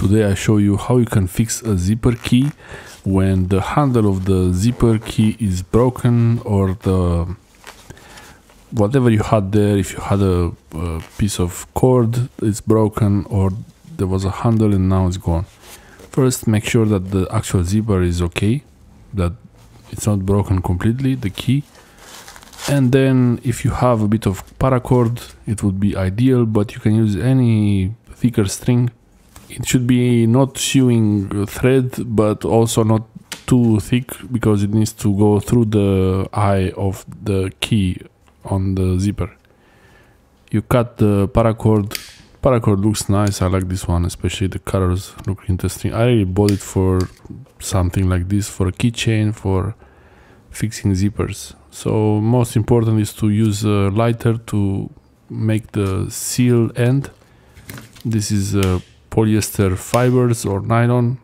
Today I show you how you can fix a zipper key when the handle of the zipper key is broken, or the whatever you had there, if you had a piece of cord it's broken, or there was a handle and now it's gone. First, make sure that the actual zipper is okay, that it's not broken completely, the key. And then if you have a bit of paracord, it would be ideal, but you can use any thicker string. It should be not sewing thread, but also not too thick, because it needs to go through the eye of the key on the zipper. You cut the paracord. Paracord looks nice. I like this one, especially the colors look interesting. I really bought it for something like this, for a keychain, for fixing zippers. So most important is to use a lighter to make the seal end. This is polyester fibers or nylon.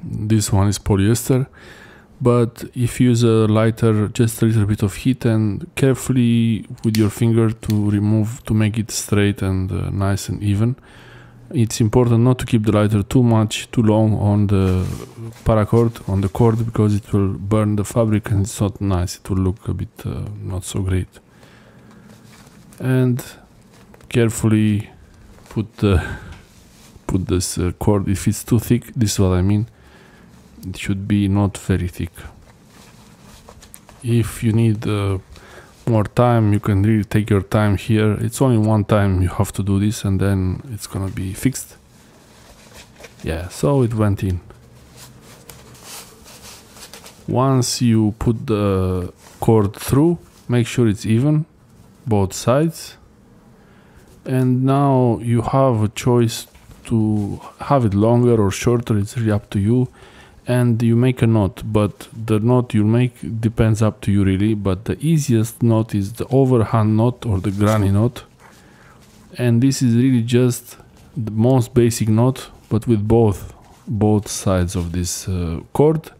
This one is polyester, but if you use a lighter, just a little bit of heat and carefully with your finger to remove, to make it straight and nice and even. It's important not to keep the lighter too long on the paracord, on the cord, because it will burn the fabric and it's not nice. It will look a bit not so great. And carefully put this cord. If it's too thick, this is what I mean, it should be not very thick. If you need more time, you can really take your time here. It's only one time you have to do this and then it's gonna be fixed. Yeah, so it went in. Once you put the cord through, make sure it's even, both sides. And now you have a choice to have it longer or shorter, it's really up to you. And you make a knot, but the knot you make depends up to you really, but the easiest knot is the overhand knot or the granny knot. And this is really just the most basic knot, but with both sides of this cord.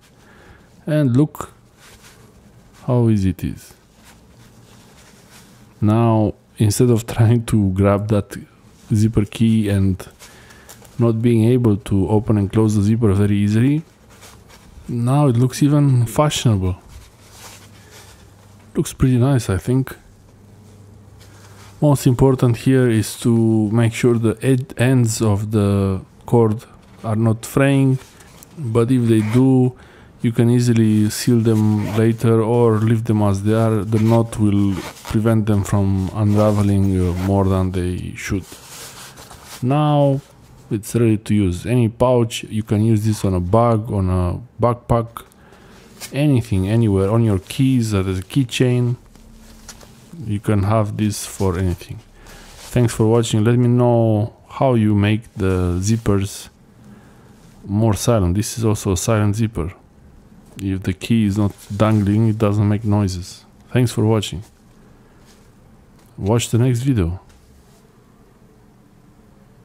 And look how easy it is. Now, instead of trying to grab that zipper key and not being able to open and close the zipper very easily, now it looks even fashionable. Looks pretty nice, I think. Most important here is to make sure the ends of the cord are not fraying, but if they do, you can easily seal them later or leave them as they are. The knot will prevent them from unraveling more than they should. Now it's ready to use. Any pouch, you can use this on a bag, on a backpack, anything, anywhere, on your keys, as a keychain. You can have this for anything. Thanks for watching. Let me know how you make the zippers more silent. This is also a silent zipper. If the key is not dangling, it doesn't make noises. Thanks for watching. Watch the next video.